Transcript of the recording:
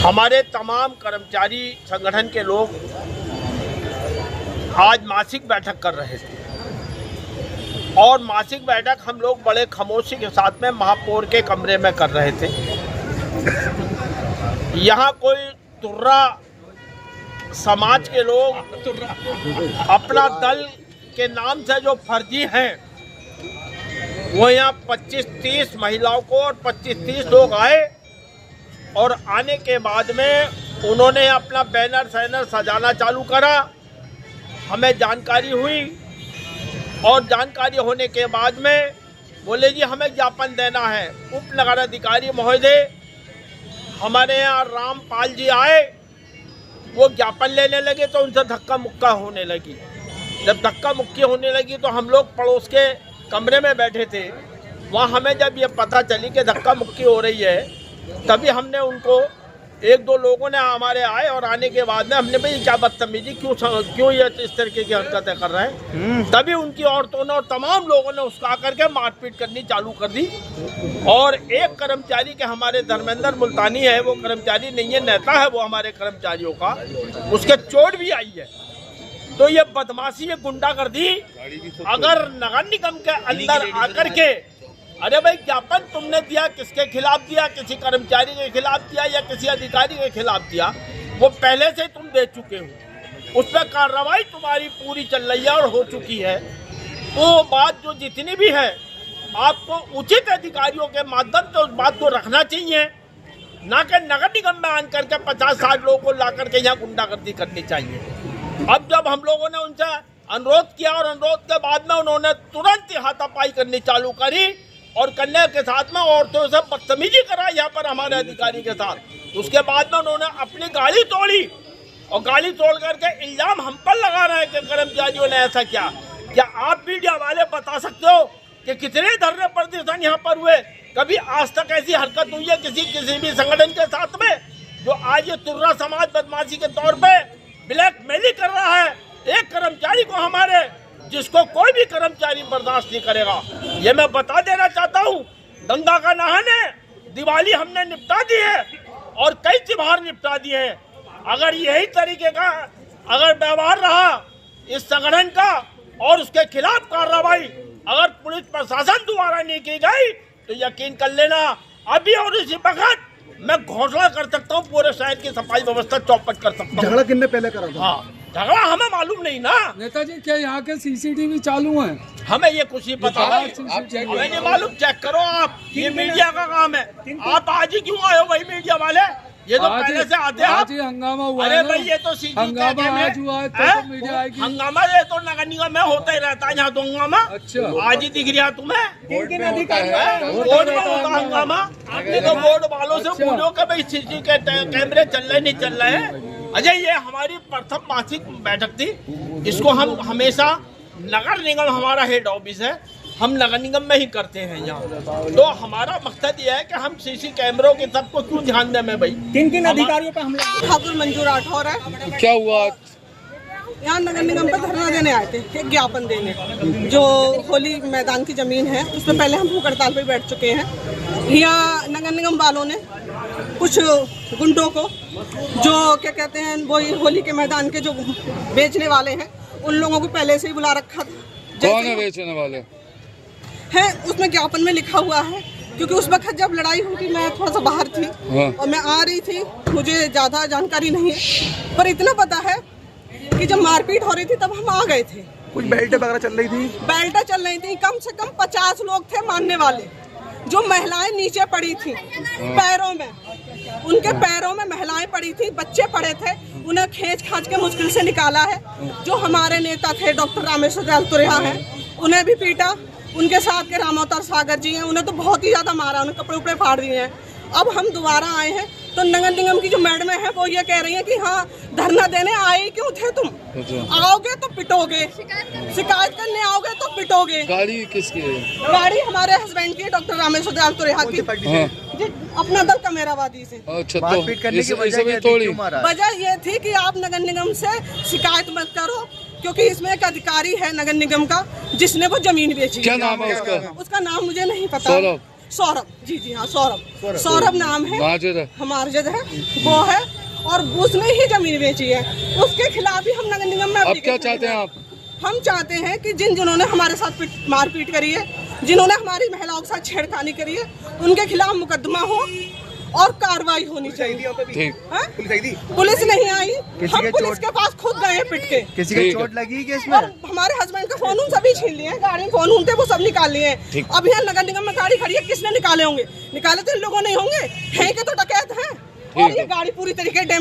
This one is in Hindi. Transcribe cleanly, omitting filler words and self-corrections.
हमारे तमाम कर्मचारी संगठन के लोग आज मासिक बैठक कर रहे थे और मासिक बैठक हम लोग बड़े खामोशी के साथ में महापौर के कमरे में कर रहे थे। यहाँ कोई तुर्रा समाज के लोग अपना दल के नाम से जो फर्जी हैं वो यहाँ 25-30 महिलाओं को और 25-30 लोग आए और आने के बाद में उन्होंने अपना बैनर सैनर सजाना चालू करा। हमें जानकारी हुई और जानकारी होने के बाद में बोले जी हमें ज्ञापन देना है। उप नगर अधिकारी महोदय हमारे यहाँ रामपाल जी आए, वो ज्ञापन लेने लगे तो उनसे धक्का मुक्का होने लगी। जब धक्का मुक्की होने लगी तो हम लोग पड़ोस के कमरे में बैठे थे, वहाँ हमें जब ये पता चली कि धक्का मुक्की हो रही है तभी हमने उनको एक दो लोगों ने हमारे आए और आने के बाद में हमने भाई क्या बदतमीजी क्यों ये इस तरीके की हरकतें कर रहे हैं। तभी उनकी औरतों ने और तमाम लोगों ने उसको आकर के मारपीट करनी चालू कर दी। और एक कर्मचारी के हमारे धर्मेंद्र मुल्तानी है, वो कर्मचारी नहीं है, नेता है वो हमारे कर्मचारियों का, उसके चोट भी आई है। तो ये बदमाशी, ये गुंडागर्दी अगर नगर निगम के अंदर आकर के, अरे भाई ज्ञापन तुमने दिया, किसके खिलाफ दिया? किसी कर्मचारी के खिलाफ दिया या किसी अधिकारी के खिलाफ दिया? वो पहले से तुम दे चुके हो, उस पर कार्रवाई तुम्हारी पूरी चल रही है और हो चुकी है। तो बात जो जितनी भी है आपको उचित अधिकारियों के माध्यम से उस बात को रखना चाहिए, ना कि नगर निगम में आन करके 50-60 लोगों को ला करके यहाँ गुंडागर्दी करनी चाहिए। अब जब हम लोगों ने उनसे अनुरोध किया और अनुरोध के बाद में उन्होंने तुरंत हाथापाई करनी चालू करी और कन्या के साथ में औरतों से बदतमीजी कराई यहाँ पर हमारे अधिकारी के साथ। उसके बाद में उन्होंने अपनी गाड़ी तोड़ी और गाड़ी तोड़ करके इल्जाम हम पर लगा रहे हैं कि कर्मचारियों ने ऐसा किया। क्या आप मीडिया वाले बता सकते हो कि कितने धरने प्रदर्शन यहाँ पर हुए? कभी आज तक ऐसी हरकत हुई है किसी भी संगठन के साथ में? जो आज ये तुर्रा समाज बदमाशी के तौर पे ब्लैकमेलिंग कर रहा है एक कर्मचारी को हमारे, जिसको कोई भी कर्मचारी बर्दाश्त नहीं करेगा। ये मैं बता देना चाहता हूँ, गंगा का नहाने दिवाली हमने निपटा दी है और कई त्योहार निपटा दिए हैं। अगर यही तरीके का अगर व्यवहार रहा इस संगठन का और उसके खिलाफ कार्रवाई अगर पुलिस प्रशासन द्वारा नहीं की गई तो यकीन कर लेना अभी और इसी वक्त मैं घोषणा कर सकता हूँ पूरे शहर की सफाई व्यवस्था चौपट कर सकता हूँ। झगड़ा कितने पहले करा था? हाँ, झगड़ा हमें मालूम नहीं ना। नेताजी क्या यहाँ के सीसीटीवी चालू हैं? हमें ये कुछ ही पता है, हमें नहीं मालूम। चेक करो आप, ये मीडिया का काम है। आप आज ही क्यों आए हो भाई मीडिया वाले? ये तो पहले से आते हैं। आज ही हंगामा हुआ है। अरे भाई ये तो हंगामा आज हुआ है तो मीडिया आएगी। हंगामा ये तो नगर निगम में होता ही रहता है यहाँ तो हंगामा। अच्छा, आज ही दिख रहा तुम्हें? किन अधिकारी वोट में होगा हंगामा। ये तो वोट वालों से पूछो कि भाई सीसी के कैमरे चल रहे नहीं चल रहे हैं। अजय ये हमारी प्रथम मासिक बैठक थी, इसको हम हमेशा नगर निगम हमारा हेड ऑफिस है, हम नगर निगम में ही करते हैं यहाँ। तो हमारा मकसद ये है कि हम सीसी कैमरों के सबको क्यों ध्यान दें भाई। किन अधिकारियों पे हमला? ठाकुर मंजूर राठौर है। क्या हुआ? यहाँ नगर निगम पर धरना देने आए थे, एक ज्ञापन देने। जो होली मैदान की जमीन है उसमें पहले हम भूख हड़ताल पे बैठ चुके हैं। यहाँ नगर निगम वालों ने कुछ गुंडों को जो क्या कहते हैं वो होली के मैदान के जो बेचने वाले हैं उन लोगों को पहले से ही बुला रखा था। कौन है बेचने वाले? है उसमें ज्ञापन में लिखा हुआ है, क्योंकि उस वक्त जब लड़ाई हुई थी मैं थोड़ा सा बाहर थी और मैं आ रही थी, मुझे ज़्यादा जानकारी नहीं है, पर इतना पता है कि जब मारपीट हो रही थी तब हम आ गए थे। कुछ बेल्ट वगैरह चल रही थी? बेल्ट चल रही थी, कम से कम 50 लोग थे मानने वाले। जो महिलाएं नीचे पड़ी थी पैरों में, उनके पैरों में महिलाएं पड़ी थी, बच्चे पड़े थे, उन्हें खींच खांच के मुश्किल से निकाला है। जो हमारे नेता थे डॉक्टर रामेश्वर दयाल तुरेहा हैं, उन्हें भी पीटा। उनके साथ के रामोतर सागर जी हैं, उन्हें तो बहुत ही ज़्यादा मारा, उन्हें कपड़े उपड़े फाड़ दिए हैं। अब हम दोबारा आए हैं तो नगर निगम की जो मैडम है वो ये कह रही है कि हाँ धरना देने आए क्यों थे तुम? आओगे तो पिटोगे, शिकायत करने आओगे तो पिटोगे। गाड़ी किसकी है? गाड़ी हमारे हस्बैंड की, डॉक्टर रामेश्वर दयाल तुरेहा की, अपना दल कमेरावादी से। अच्छा, तो वजह ये थी कि आप नगर निगम से शिकायत मत करो, क्योंकि इसमें एक अधिकारी है नगर निगम का जिसने वो जमीन बेची। क्या नाम है उसका? उसका नाम मुझे नहीं पता। सौरभ, जी जी हाँ सौरभ नाम है, माजिद है। माजिद है, वो है। और उसने ही जमीन बेची है, उसके खिलाफ भी हम नगर निगम में अब क्या application चाहते हैं दिया। आप? हम चाहते हैं कि जिन्होंने हमारे साथ मारपीट करी है, जिन्होंने हमारी महिलाओं के साथ छेड़खानी करी है, उनके खिलाफ मुकदमा हो और कार्रवाई होनी चाहिए। ठीक। हाँ? पुलिस नहीं आई, हम के पुलिस के पास खुद गए पिट के। किसी ठीक की है। चोट लगी कि इसमें? और हमारे हस्बैंड का फोन उन सभी छीन लिए हैं, गाड़ी में फोन थे वो सब निकाल लिए हैं। अब यहाँ नगर निगम में गाड़ी खड़ी है, किसने निकाले होंगे? निकाले तो इन लोगों ने होंगे, हैं के तो डकैत हैं। और ये गाड़ी पूरी तरीके डैमेज